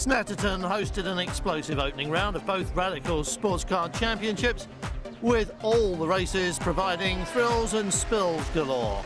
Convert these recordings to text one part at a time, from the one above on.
Snetterton hosted an explosive opening round of both Radical Sports Car Championships, with all the races providing thrills and spills galore.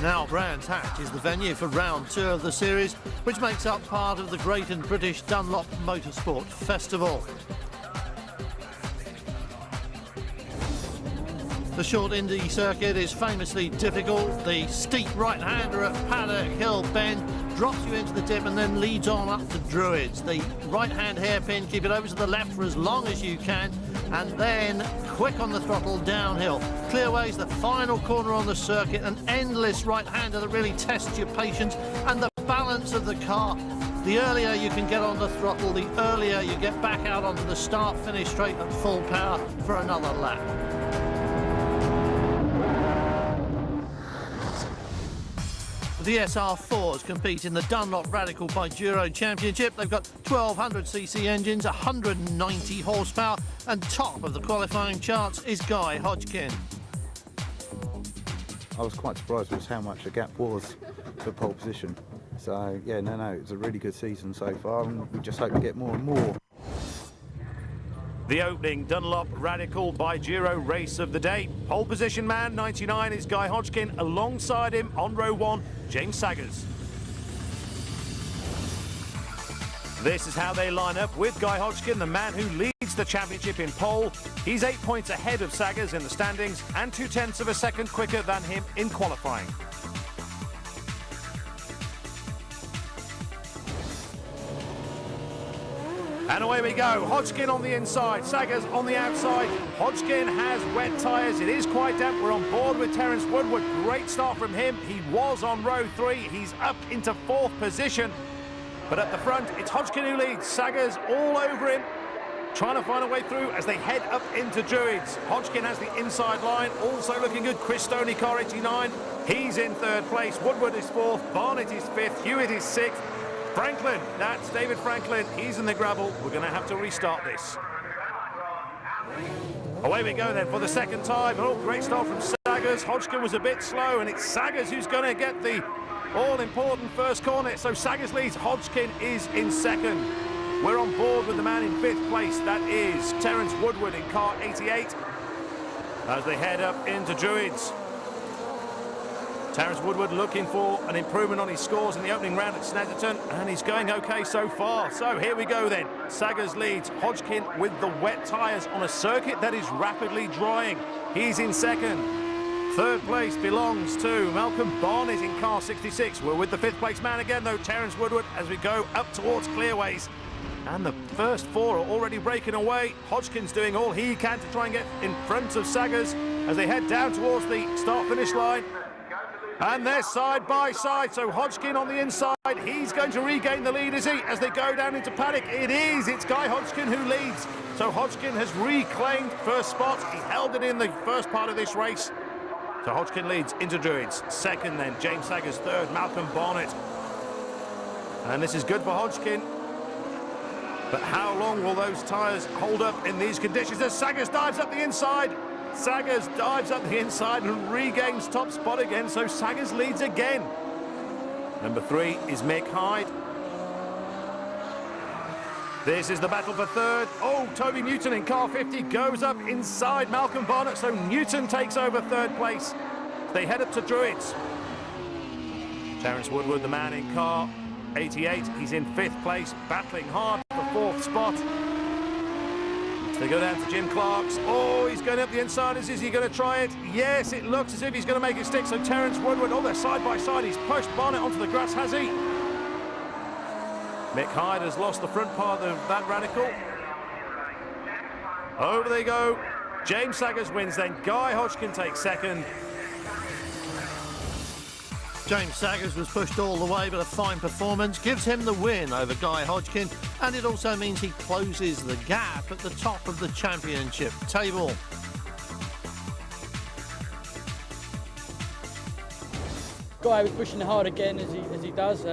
Now Brands Hatch is the venue for round 2 of the series, which makes up part of the Great and British Dunlop Motorsport Festival. The short Indy circuit is famously difficult. The steep right-hander at Paddock Hill Bend drops you into the dip and then leads on up to Druids. The right-hand hairpin, keep it over to the left for as long as you can, and then quick on the throttle downhill. Clearway's the final corner on the circuit, an endless right-hander that really tests your patience and the balance of the car. The earlier you can get on the throttle, the earlier you get back out onto the start-finish straight at full power for another lap. The SR4s compete in the Dunlop Radical Biduro Championship. They've got 1200cc engines, 190 horsepower, and top of the qualifying charts is Guy Hodgkin. I was quite surprised with how much the gap was for pole position. So, yeah, no, it's a really good season so far, and we just hope to get more and more. The opening Dunlop Radical Biduro race of the day. Pole position man, 99, is Guy Hodgkin. Alongside him on row 1, James Saggers. This is how they line up with Guy Hodgkin, the man who leads the championship in pole. He's 8 points ahead of Saggers in the standings and 0.2 of a second quicker than him in qualifying. And away we go. Hodgkin on the inside, Saggers on the outside. Hodgkin has wet tyres. It is quite damp. We're on board with Terence Woodward. Great start from him. He was on row 3. He's up into 4th position. But at the front, it's Hodgkin who leads. Saggers all over him, trying to find a way through as they head up into Druids. Hodgkin has the inside line, also looking good. Chris Stoney, car 89, he's in 3rd place. Woodward is 4th, Barnett is 5th, Hewitt is 6th. Franklin, that's David Franklin, he's in the gravel. We're going to have to restart this. Away we go then for the second time. Oh, great start from Saggers. Hodgkin was a bit slow, and it's Saggers who's going to get the all-important first corner. So Saggers leads, Hodgkin is in 2nd. We're on board with the man in 5th place. That is Terence Woodward in car 88 as they head up into Druids. Terence Woodward looking for an improvement on his scores in the opening round at Snetterton, and he's going okay so far. So here we go then. Saggers leads, Hodgkin with the wet tyres on a circuit that is rapidly drying. He's in 2nd. 3rd place belongs to Malcolm Barnett in car 66. We're with the 5th place man again though, Terence Woodward, as we go up towards Clearways. And the first 4 are already breaking away. Hodgkin's doing all he can to try and get in front of Saggers as they head down towards the start-finish line. And they're side by side, so Hodgkin on the inside, he's going to regain the lead, is he, as they go down into Paddock? It is, it's Guy Hodgkin who leads. So Hodgkin has reclaimed first spot. He held it in the first part of this race. So Hodgkin leads into Druids. 2nd then, James Saggers 3rd, Malcolm Barnett. And this is good for Hodgkin. But how long will those tyres hold up in these conditions? As Saggers dives up the inside. Saggers dives up the inside and regains top spot again, so Saggers leads again. Number 3 is Mick Hyde. This is the battle for 3rd. Oh, Toby Newton in car 50 goes up inside Malcolm Barnett, so Newton takes over 3rd place. They head up to Druids. Terence Woodward, the man in car 88, he's in 5th place, battling hard for 4th spot. They go down to Jim Clark's. Oh, he's going up the inside. Is he going to try it? Yes, it looks as if he's going to make it stick. So Terence Woodward, oh, they're side by side. He's pushed Barnett onto the grass, has he? Mick Hyde has lost the front part of that Radical. Over they go. James Saggers wins then. Guy Hodgkin takes 2nd. James Saggers was pushed all the way, but a fine performance gives him the win over Guy Hodgkin, and it also means he closes the gap at the top of the championship table. Guy was pushing hard again as he does.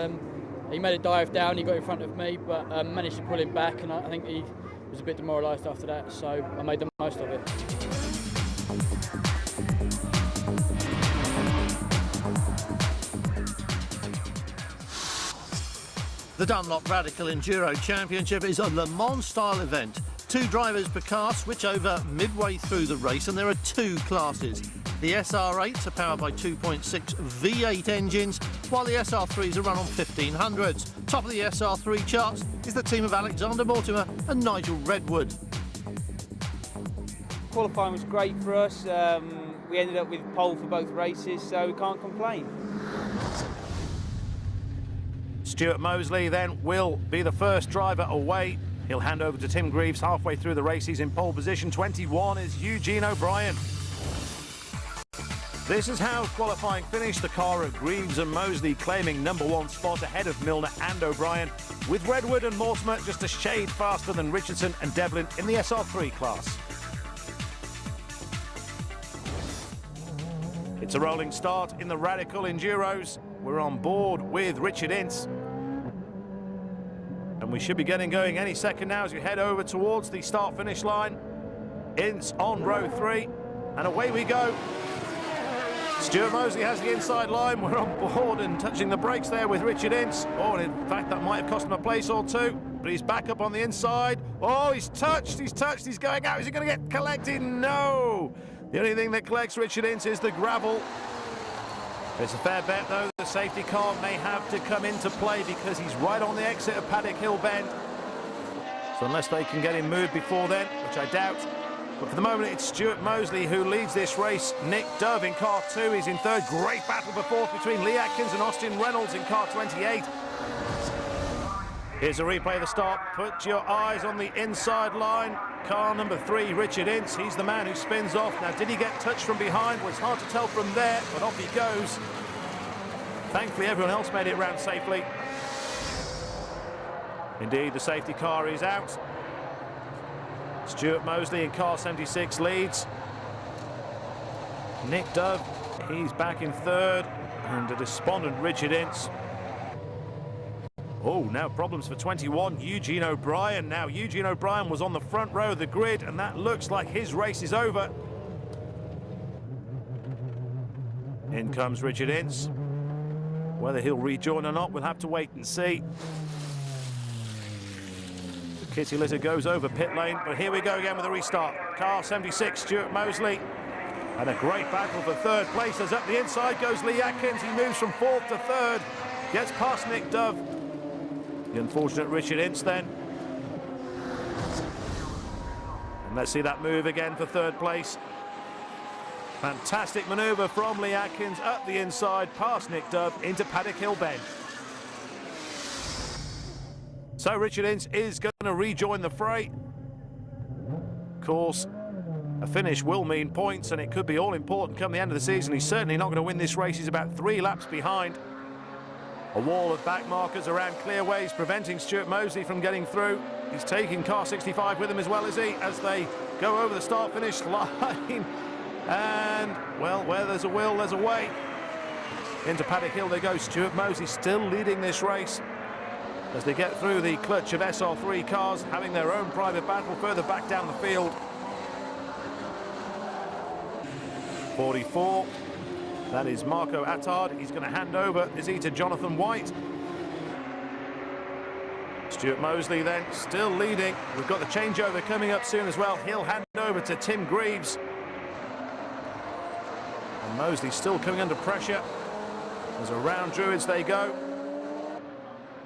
He made a dive down, he got in front of me, but managed to pull him back, and I think he was a bit demoralised after that, so I made the most of it. The Dunlop Radical Enduro Championship is a Le Mans-style event. 2 drivers per car switch over midway through the race, and there are 2 classes. The SR8s are powered by 2.6 V8 engines, while the SR3s are run on 1500s. Top of the SR3 charts is the team of Alexander Mortimer and Nigel Redwood. Qualifying was great for us. We ended up with pole for both races, so we can't complain. Stuart Mosley then will be the first driver away. He'll hand over to Tim Greaves halfway through the race. He's in pole position. 21 is Eugene O'Brien. This is how qualifying finished. The car of Greaves and Mosley claiming #1 spot ahead of Milner and O'Brien, with Redwood and Mortimer just a shade faster than Richardson and Devlin in the SR3 class. It's a rolling start in the Radical Enduros. We're on board with Richard Ince. And we should be getting going any second now as we head over towards the start-finish line. Ince on row 3, and away we go. Stuart Mosley has the inside line. We're on board and touching the brakes there with Richard Ince. Oh, and in fact, that might have cost him a place or 2, but he's back up on the inside. Oh, he's touched, he's going out. Is he going to get collected? No! The only thing that collects Richard Ince is the gravel. It's a fair bet, though. The safety car may have to come into play because he's right on the exit of Paddock Hill Bend. So unless they can get him moved before then, which I doubt. But for the moment, it's Stuart Mosley who leads this race. Nick Dove in car 2. He's in 3rd. Great battle for 4th between Lee Atkins and Austin Reynolds in car 28. Here's a replay of the start. Put your eyes on the inside line. Car number 3, Richard Ince. He's the man who spins off. Now, did he get touched from behind? Well, it's hard to tell from there, but off he goes. Thankfully, everyone else made it round safely. Indeed, the safety car is out. Stuart Mosley in car 76 leads. Nick Dove, he's back in 3rd. And a despondent Richard Ince. Oh, now problems for 21, Eugene O'Brien. Now, Eugene O'Brien was on the front row of the grid, and that looks like his race is over. In comes Richard Ince. Whether he'll rejoin or not, we'll have to wait and see. The kitty litter goes over pit lane, but here we go again with a restart. Car 76, Stuart Mosley. And a great battle for 3rd place as up the inside goes Lee Atkins. He moves from 4th to 3rd, gets past Nick Dove. The unfortunate Richard Ince then. And let's see that move again for 3rd place. Fantastic manoeuvre from Lee Atkins up the inside, past Nick Dove into Paddock Hill Bend. So Richard Ince is going to rejoin the fray. Of course, a finish will mean points, and it could be all important come the end of the season. He's certainly not going to win this race. He's about 3 laps behind. A wall of back markers around clearways preventing Stuart Mosley from getting through. He's taking car 65 with him as well, is he, as they go over the start-finish line. And, well, where there's a will, there's a way. Into Paddock Hill they go. Stuart Mosley still leading this race as they get through the clutch of SR3 cars, having their own private battle further back down the field. 44. That is Marco Attard. He's going to hand over, is he, to Jonathan White. Stuart Mosley then still leading. We've got the changeover coming up soon as well. He'll hand over to Tim Greaves. And Mosley still coming under pressure. As around Druids they go.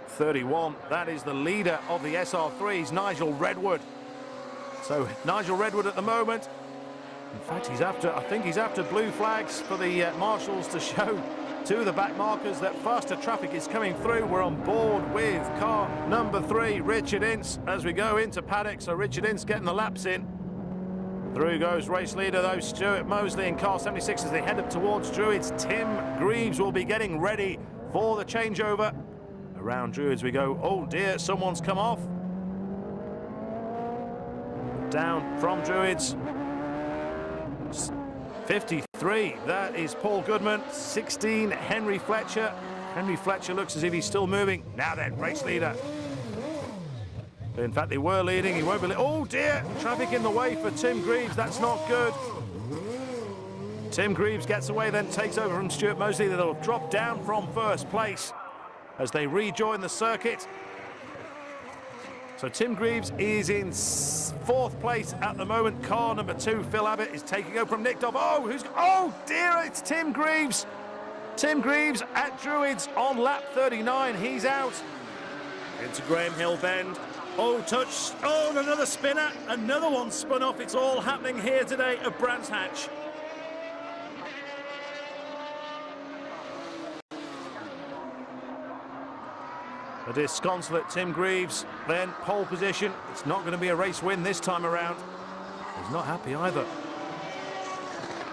31, that is the leader of the SR3s, Nigel Redwood. So Nigel Redwood at the moment. In fact, he's after, I think he's after blue flags for the marshals to show to the back markers that faster traffic is coming through. We're on board with car number 3, Richard Ince, as we go into paddock. So Richard Ince getting the laps in. Through goes race leader, though, Stuart Mosley in car 76 as they head up towards Druids. Tim Greaves will be getting ready for the changeover. Around Druids we go. Oh dear, someone's come off. Down from Druids. 53, that is Paul Goodman. 16, Henry Fletcher. Henry Fletcher looks as if he's still moving. Now then, race leader. In fact, they were leading. He won't be. Oh dear! Traffic in the way for Tim Greaves. That's not good. Tim Greaves gets away, then takes over from Stuart Mosley. They'll drop down from first place as they rejoin the circuit. So Tim Greaves is in fourth place at the moment. Car number 2, Phil Abbott, is taking over from Nick Dobb. Oh dear! It's Tim Greaves. Tim Greaves at Druids on lap 39. He's out. Into Graham Hill Bend. Oh, touch. Oh, and another spinner. Another one spun off. It's all happening here today at Brands Hatch. The disconsolate Tim Greaves, then pole position. It's not going to be a race win this time around. He's not happy either.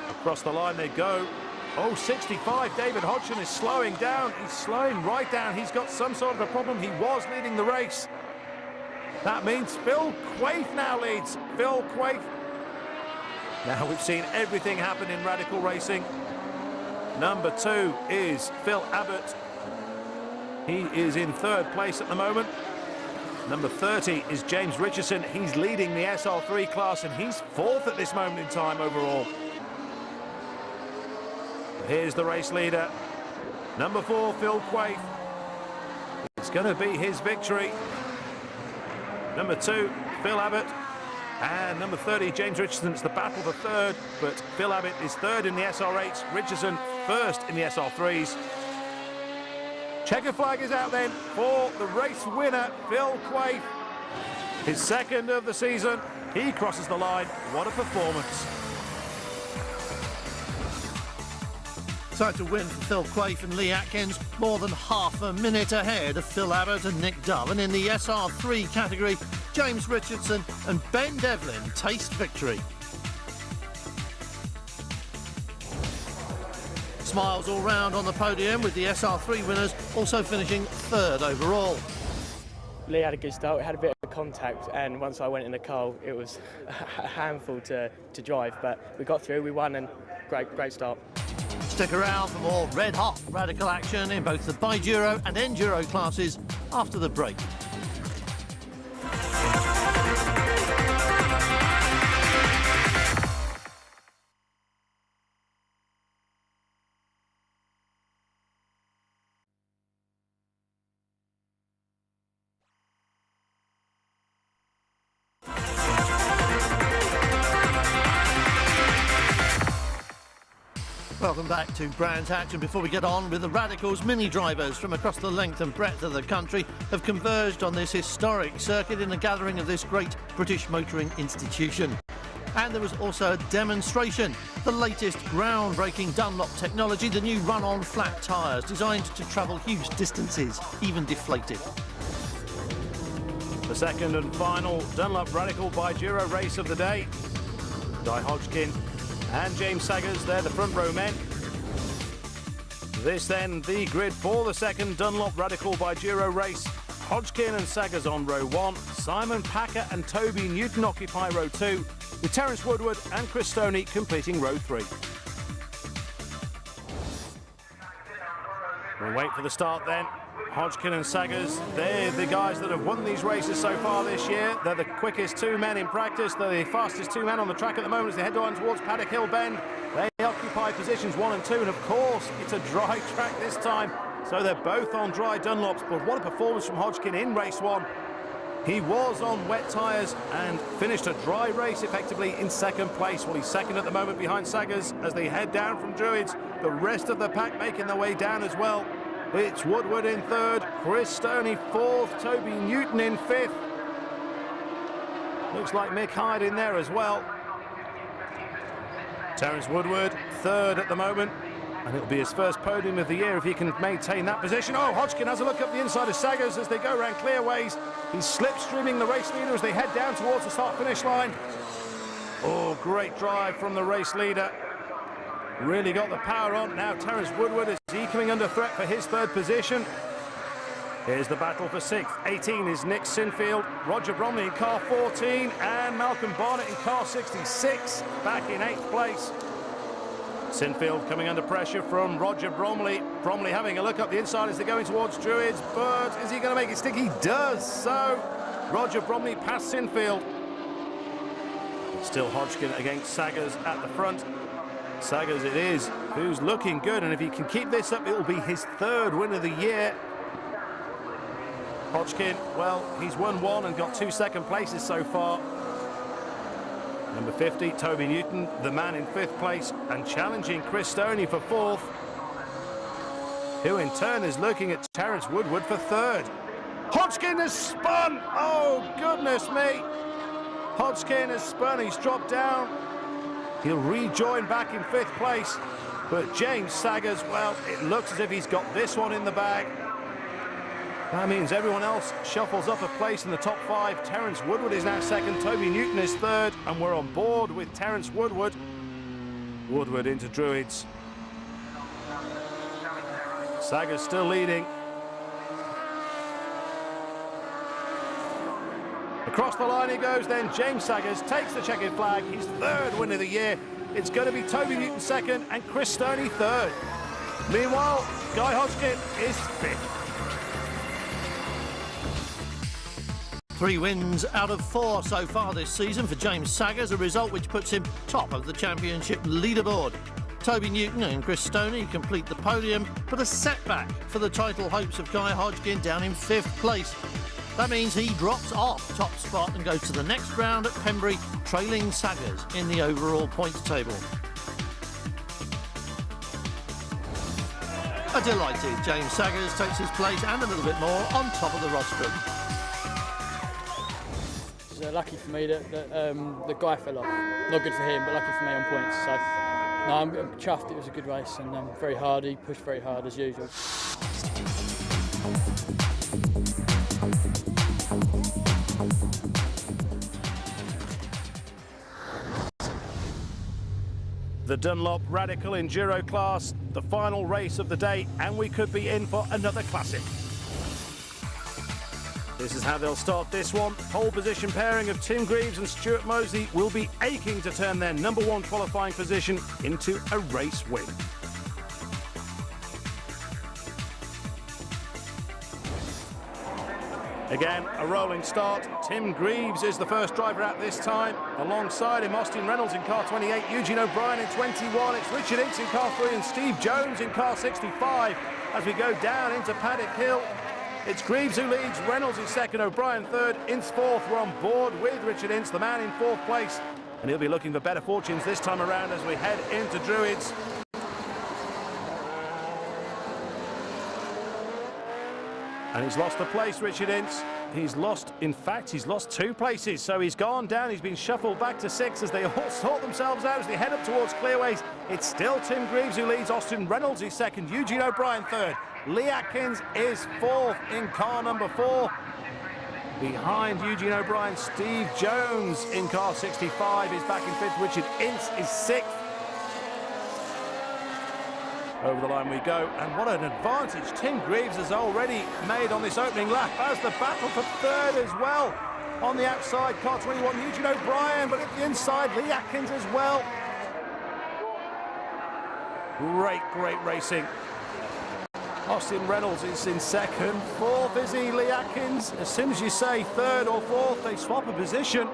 Across the line they go. Oh, 65, David Hodgson is slowing down. He's slowing right down. He's got some sort of a problem. He was leading the race. That means Phil Quaife now leads. Phil Quaife. Now we've seen everything happen in radical racing. Number 2 is Phil Abbott. He is in third place at the moment. Number 30 is James Richardson. He's leading the SR3 class and he's fourth at this moment in time overall. Here's the race leader. Number 4, Phil Quaife. It's going to be his victory. Number 2, Phil Abbott. And number 30, James Richardson. It's the battle for third, but Phil Abbott is third in the SR8s. Richardson first in the SR3s. Checker flag is out then for the race winner, Phil Quaife. His second of the season. He crosses the line. What a performance. So it's a win for Phil Quaife and Lee Atkins, more than half a minute ahead of Phil Abbott and Nick Dove. And in the SR3 category, James Richardson and Ben Devlin taste victory. Smiles all round on the podium, with the SR3 winners also finishing third overall. Lee had a good start. We had a bit of contact, and once I went in the car, it was a handful to drive, but we got through, we won, and great start. Stick around for more red-hot radical action in both the Biduro and Enduro classes after the break. Welcome back to Brands Hatch, and before we get on with the Radicals, mini drivers from across the length and breadth of the country have converged on this historic circuit in a gathering of this great British motoring institution. And there was also a demonstration, the latest groundbreaking Dunlop technology, the new run-on flat tyres designed to travel huge distances, even deflated. The second and final Dunlop Radical Biduro race of the day. Di Hodgkin and James Saggers, they're the front row men. This then, the grid for the second Dunlop Radical Biduro race. Hodgkin and Saggers on row 1, Simon Packer and Toby Newton occupy row 2, with Terence Woodward and Chris Stoney completing row 3. We'll wait for the start then. Hodgkin and Saggers, they're the guys that have won these races so far this year. They're the quickest 2 men in practice. They're the fastest 2 men on the track at the moment as they head on towards Paddock Hill Bend. They occupy positions 1 and 2, and of course it's a dry track this time, so they're both on dry Dunlops. But what a performance from Hodgkin in race 1. He was on wet tyres and finished a dry race effectively in second place. Well, he's second at the moment behind Saggers as they head down from Druids. The rest of the pack making their way down as well. It's Woodward in third, Chris Stoney fourth, Toby Newton in fifth. Looks like Mick Hyde in there as well. Terence Woodward third at the moment, and it'll be his first podium of the year if he can maintain that position. Oh, Hodgkin has a look up the inside of Saggers as they go around clearways. He's slipstreaming the race leader as they head down towards the start-finish line. Oh, great drive from the race leader. Really got the power on. Now Terence Woodward, is he coming under threat for his third position? Here's the battle for 6th. 18 is Nick Sinfield, Roger Bromley in car 14, and Malcolm Barnett in car 66, back in 8th place. Sinfield coming under pressure from Roger Bromley. Bromley having a look up the inside as they're going towards Druids, but is he going to make it stick? He does. So Roger Bromley past Sinfield. Still Hodgkin against Saggers at the front. Saggers it is, who's looking good, and if he can keep this up, it will be his 3rd win of the year. Hodgkin, well, he's won 1 and got 2 second places so far. Number 50, Toby Newton, the man in 5th place, and challenging Chris Stoney for 4th, who in turn is looking at Terence Woodward for 3rd. Hodgkin has spun! Oh, goodness me! Hodgkin has spun, he's dropped down. He'll rejoin back in 5th place, but James Saggers, well, it looks as if he's got this one in the bag. That means everyone else shuffles up a place in the top 5. Terence Woodward is now 2nd, Toby Newton is 3rd, and we're on board with Terence Woodward. Woodward into Druids. Saggers still leading. Across the line he goes then. James Saggers takes the checkered flag. His 3rd win of the year. It's going to be Toby Newton 2nd and Chris Stoney 3rd. Meanwhile, Guy Hodgkin is 5th. 3 wins out of 4 so far this season for James Saggers, a result which puts him top of the championship leaderboard. Toby Newton and Chris Stoney complete the podium, but a setback for the title hopes of Guy Hodgkin down in 5th place. That means he drops off top spot and goes to the next round at Pembury, trailing Saggers in the overall points table. A delighted James Saggers takes his place and a little bit more on top of the rostrum. It's lucky for me that the guy fell off. Not good for him, but lucky for me on points. So, no, I'm chuffed. It was a good race and very hard. He pushed very hard as usual. The Dunlop Radical Enduro class, the final race of the day, and we could be in for another classic. This is how they'll start this one. Pole position pairing of Tim Greaves and Stuart Mosley will be aching to turn their number 1 qualifying position into a race win. Again, a rolling start. Tim Greaves is the first driver out this time. Alongside him, Austin Reynolds in car 28, Eugene O'Brien in 21. It's Richard Ince in car 3 and Steve Jones in car 65. As we go down into Paddock Hill, it's Greaves who leads, Reynolds is 2nd, O'Brien 3rd, Ince 4th. We're on board with Richard Ince, the man in 4th place. And he'll be looking for better fortunes this time around as we head into Druids. And he's lost a place, Richard Ince. He's lost 2 places. So he's gone down, he's been shuffled back to 6 as they all sort themselves out as they head up towards Clearways. It's still Tim Greaves who leads, Austin Reynolds is 2nd, Eugene O'Brien 3rd. Lee Atkins is 4th in car number 4. Behind Eugene O'Brien, Steve Jones in car 65 is back in 5th. Richard Ince is 6th. Over the line we go, and what an advantage Tim Greaves has already made on this opening lap as the battle for 3rd as well. On the outside, car 21, Eugene O'Brien, but at the inside, Lee Atkins as well. Great racing. Austin Reynolds is in 2nd. 4th is Lee Atkins. As soon as you say 3rd or 4th, they swap a position.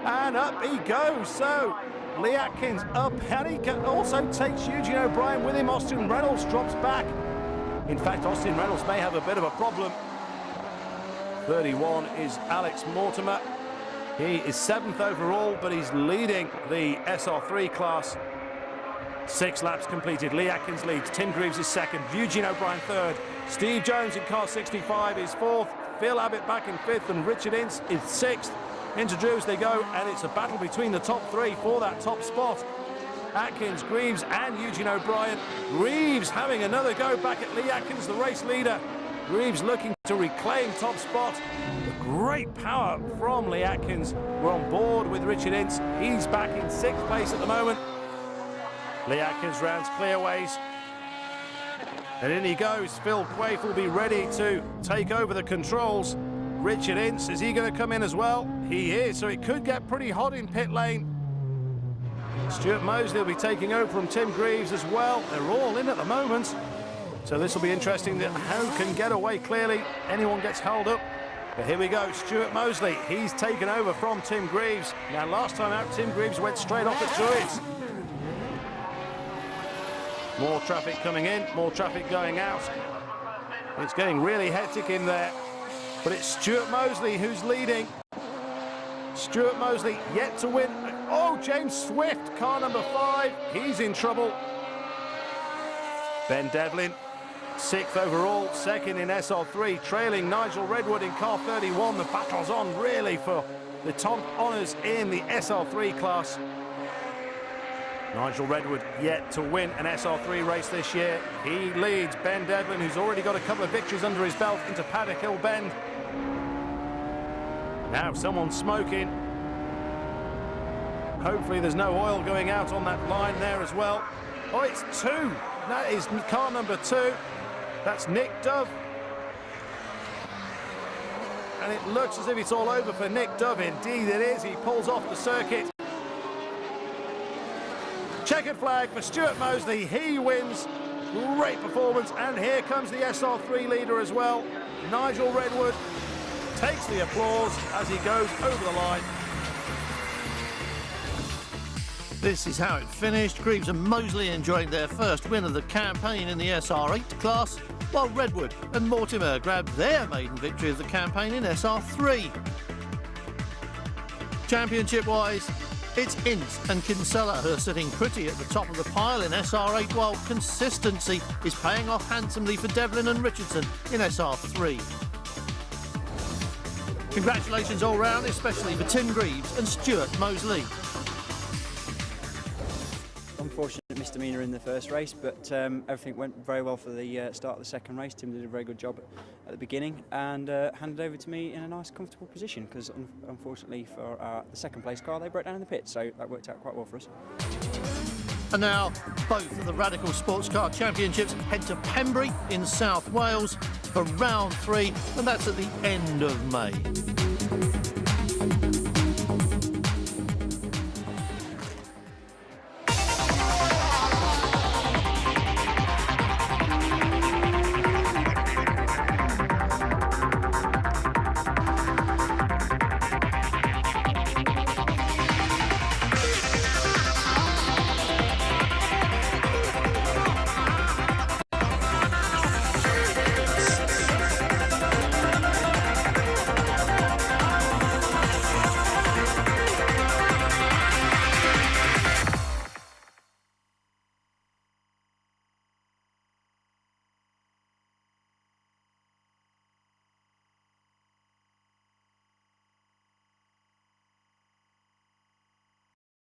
And up he goes. So Lee Atkins up, and he also takes Eugene O'Brien with him. Austin Reynolds drops back. In fact, Austin Reynolds may have a bit of a problem. 31 is Alex Mortimer. He is 7th overall, but he's leading the SR3 class. 6 laps completed. Lee Atkins leads. Tim Greaves is 2nd. Eugene O'Brien 3rd. Steve Jones in car 65 is 4th. Phil Abbott back in 5th, and Richard Ince is 6th. Into Druids they go, and it's a battle between the top 3 for that top spot. Atkins, Greaves and Eugene O'Brien. Greaves having another go back at Lee Atkins, the race leader. Greaves looking to reclaim top spot. The great power from Lee Atkins. We're on board with Richard Ince. He's back in 6th place at the moment. Lee Atkins rounds Clearways. And in he goes. Phil Quaife will be ready to take over the controls. Richard Ince, is he going to come in as well? He is, so it could get pretty hot in pit lane. Stuart Mosley will be taking over from Tim Greaves as well. They're all in at the moment. So this will be interesting. Who can get away clearly? Anyone gets held up. But here we go, Stuart Mosley. He's taken over from Tim Greaves. Now, last time out, Tim Greaves went straight off the Druids. More traffic coming in, more traffic going out. It's getting really hectic in there. But it's Stuart Mosley who's leading. Stuart Mosley yet to win. Oh, James Swift, car number 5. He's in trouble. Ben Devlin, 6th overall, 2nd in SR3, trailing Nigel Redwood in car 31. The battle's on really for the top honours in the SR3 class. Nigel Redwood yet to win an SR3 race this year. He leads Ben Devlin, who's already got a couple of victories under his belt, into Paddock Hill Bend. Now someone's smoking. Hopefully there's no oil going out on that line there as well. Oh, it's 2. That is car number 2. That's Nick Dove. And it looks as if it's all over for Nick Dove. Indeed it is. He pulls off the circuit. Checkered flag for Stuart Mosley. He wins. Great performance. And here comes the SR3 leader as well. Nigel Redwood takes the applause as he goes over the line. This is how it finished. Greaves and Mosley enjoying their first win of the campaign in the SR8 class, while Redwood and Mortimer grabbed their maiden victory of the campaign in SR3. Championship-wise, it's Ince and Kinsella who are sitting pretty at the top of the pile in SR8, while consistency is paying off handsomely for Devlin and Richardson in SR3. Congratulations all round, especially for Tim Greaves and Stuart Mosley. Unfortunate misdemeanor in the first race, but everything went very well for the start of the second race. Tim did a very good job at the beginning and handed over to me in a nice, comfortable position because, unfortunately, for the second place car, they broke down in the pit, so that worked out quite well for us. And now, both of the Radical Sports Car Championships head to Pembrey in South Wales for round 3, and that's at the end of May.